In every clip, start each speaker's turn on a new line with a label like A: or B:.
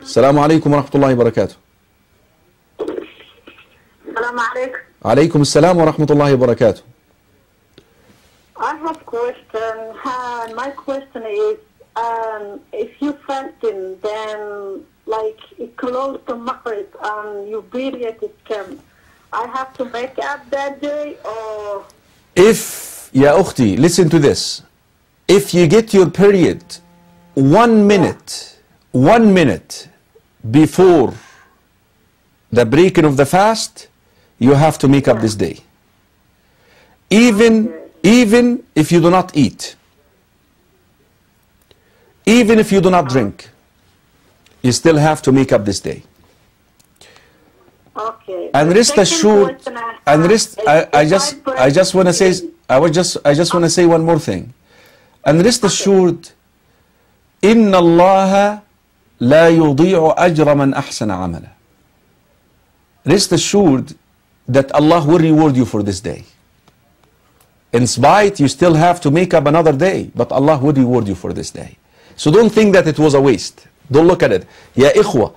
A: السلام عليكم ورحمة الله وبركاته.
B: السلام عليكم.
A: عليكم السلام ورحمة الله وبركاته.
B: I have a question. My question is, if you fasting, then like it close to Maghrib and your period is come, I have to make up that day or?
A: If, يا أختي, listen to this. If you get your period 1 minute before the breaking of the fast, you have to make up this day. Even if you do not eat, even if you do not drink, you still have to make up this day.
B: Okay.
A: And rest assured, and rest, I just want to say, I just want to say one more thing. And rest assured, إن الله لا يضيع أجر من أحسن عملا. Rest assured that Allah will reward you for this day. In spite, you still have to make up another day, but Allah will reward you for this day. So don't think that it was a waste. Don't look at it. يا إخوة,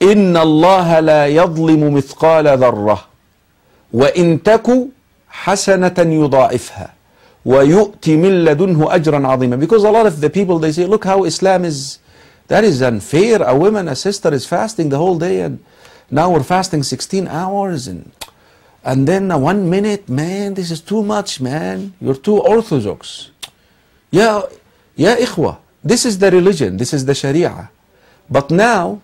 A: إن الله لا يظلم مثقال ذرة وإن تك حسنة يضاعفها ويؤتي من لدنه أجرا عظيما. Because a lot of the people, they say, look how Islam is, that is unfair. A sister is fasting the whole day, and now we're fasting 16 hours, and then 1 minute, man, this is too much, man. You're too orthodox. Yeah, إخوة, this is the religion, this is the Sharia. But now,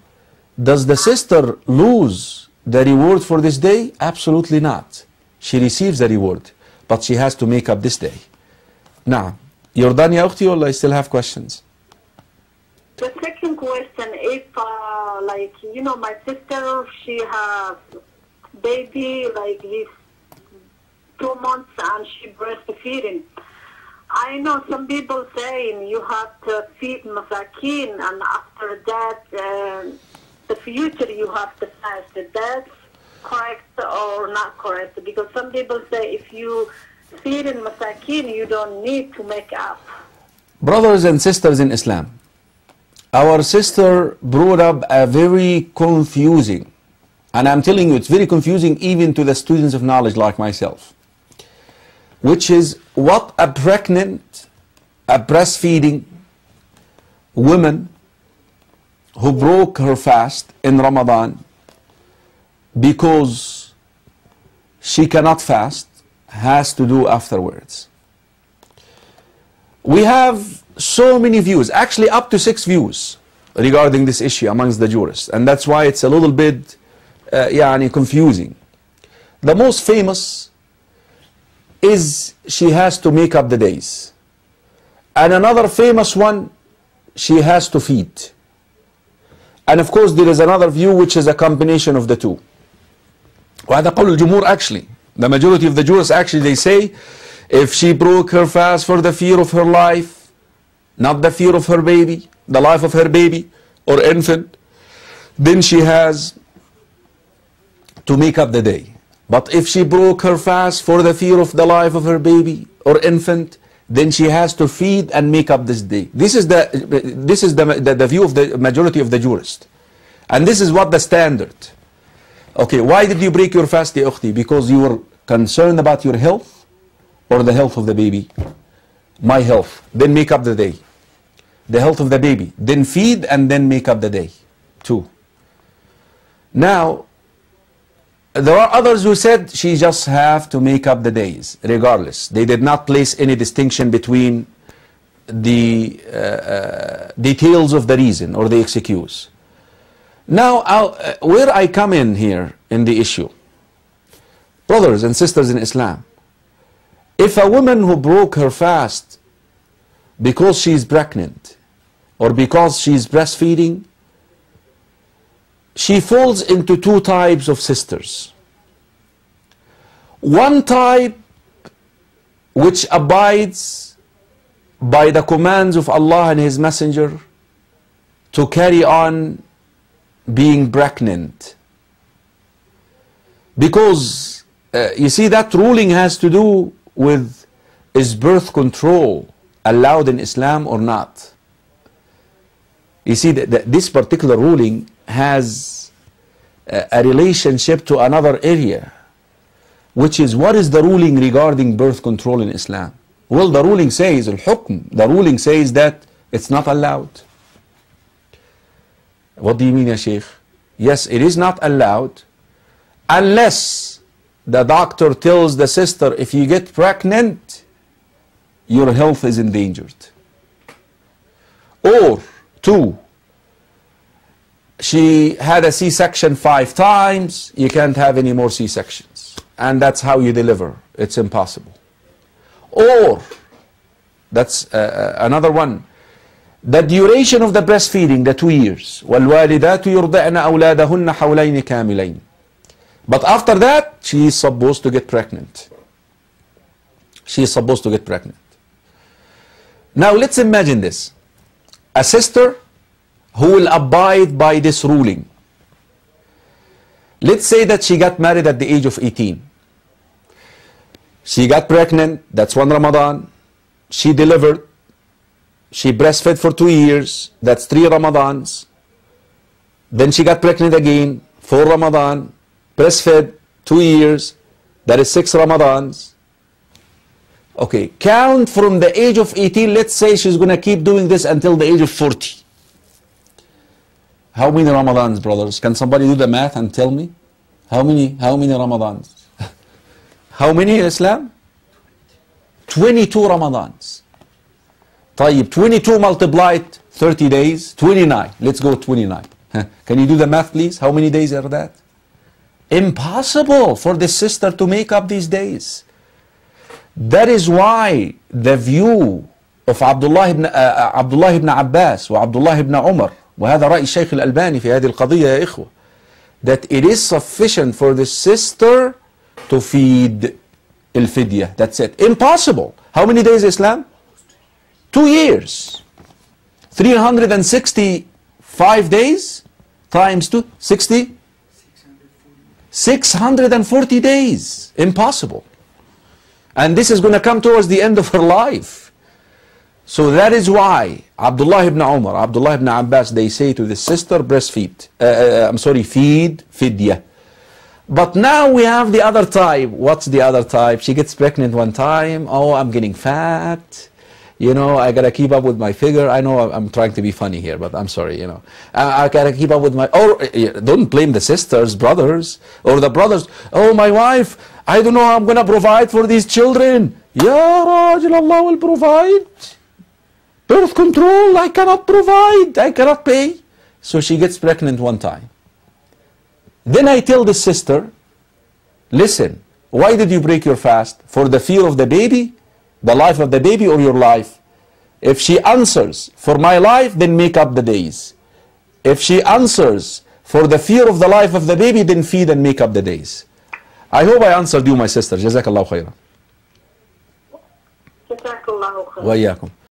A: does the sister lose the reward for this day? Absolutely not. She receives the reward, but she has to make up this day. Now, you're done, يا أختي, or I still have questions?
B: The second question, if like, you know, my sister, she has baby, like he's 2 months and she breastfeeding. I know some people saying you have to feed masakin, and after that, the future you have to fast. Is that correct or not correct? Because some people say if you feed in masakin, you don't need to make up.
A: Brothers and sisters in Islam, our sister brought up a very confusing, and I'm telling you, it's very confusing even to the students of knowledge like myself, which is what a breastfeeding woman who broke her fast in Ramadan because she cannot fast has to do afterwards. We have so many views, actually up to 6 views regarding this issue amongst the jurists, and that's why it's a little bit confusing. The most famous is she has to make up the days, and another famous one, she has to feed. And of course there is another view which is a combination of the two. وهذا قول الجمهور, actually the majority of the jurists, actually they say if she broke her fast for the fear of her life, not the fear of her baby, the life of her baby or infant, then she has to make up the day. But if she broke her fast for the fear of the life of her baby or infant, then she has to feed and make up this day. This is the view of the majority of the jurists. And this is what the standard. Okay, why did you break your fast, ya ukhti? Because you were concerned about your health or the health of the baby? My health. Then make up the day. The health of the baby. Then feed and then make up the day. 2. Now, there are others who said she just have to make up the days, regardless. They did not place any distinction between the details of the reason or the excuse. Now, where I come in here in the issue, brothers and sisters in Islam, if a woman who broke her fast because she's pregnant or because she's breastfeeding, she falls into 2 types of sisters. One type which abides by the commands of Allah and His Messenger to carry on being pregnant. Because you see, that ruling has to do with, is birth control allowed in Islam or not? You see, this particular ruling has a relationship to another area, which is, what is the ruling regarding birth control in Islam? Well, the ruling says, the ruling says that it's not allowed. What do you mean, ya Sheikh? Yes, it is not allowed unless the doctor tells the sister, if you get pregnant, your health is endangered. Or, two, she had a C-section 5 times, you can't have any more C-sections. And that's how you deliver. It's impossible. Or, that's another one, the duration of the breastfeeding, the 2 years. وَالْوَالِدَاتُ يُرْضِعْنَ أَوْلَادَهُنَّ حَوْلَيْنِ كَامِلَيْنِ. But after that, she is supposed to get pregnant. She is supposed to get pregnant. Now let's imagine this. A sister who will abide by this ruling. Let's say that she got married at the age of 18. She got pregnant, that's 1 Ramadan. She delivered. She breastfed for 2 years, that's 3 Ramadans. Then she got pregnant again, 4 Ramadan. Breastfed 2 years, that is 6 Ramadans. Okay, count from the age of 18, let's say she's going to keep doing this until the age of 40. How many Ramadans, brothers? Can somebody do the math and tell me? How many Ramadans? How many in Islam? 22 Ramadans. طيب, 22 multiplied 30 days, 29. Let's go 29. Can you do the math, please? How many days are that? Impossible for the sister to make up these days. That is why the view of Abdullah ibn Abbas وعبدالله ibn Umar, وهذا رأي الشيخ الألباني في هذه القضية يا إخوة, that it is sufficient for the sister to feed الفدية. That's it. Impossible. How many days Islam? 2 years. 365 days times 2, 60? 640 days. Impossible. And this is going to come towards the end of her life. So that is why Abdullah ibn Umar, Abdullah ibn Abbas, they say to the sister, breastfeed. Feed fidya. But now we have the other type. What's the other type? She gets pregnant one time. Oh, I'm getting fat. You know, I got to keep up with my figure. I know I'm trying to be funny here, but I'm sorry, you know. I got to keep up with my... Or don't blame the sisters, brothers, or the brothers. Oh, my wife, I don't know how I'm going to provide for these children. Ya Rajul, Allah will provide. Birth control, I cannot provide. I cannot pay. So she gets pregnant one time. Then I tell the sister, listen, why did you break your fast? For the fear of the baby? The life of the baby or your life? If she answers for my life, then make up the days. If she answers for the fear of the life of the baby, then feed and make up the days. I hope I answered you, my sister. Jazakallahu khairan.
B: Jazakallahu khairan.
A: Wa iyyakum.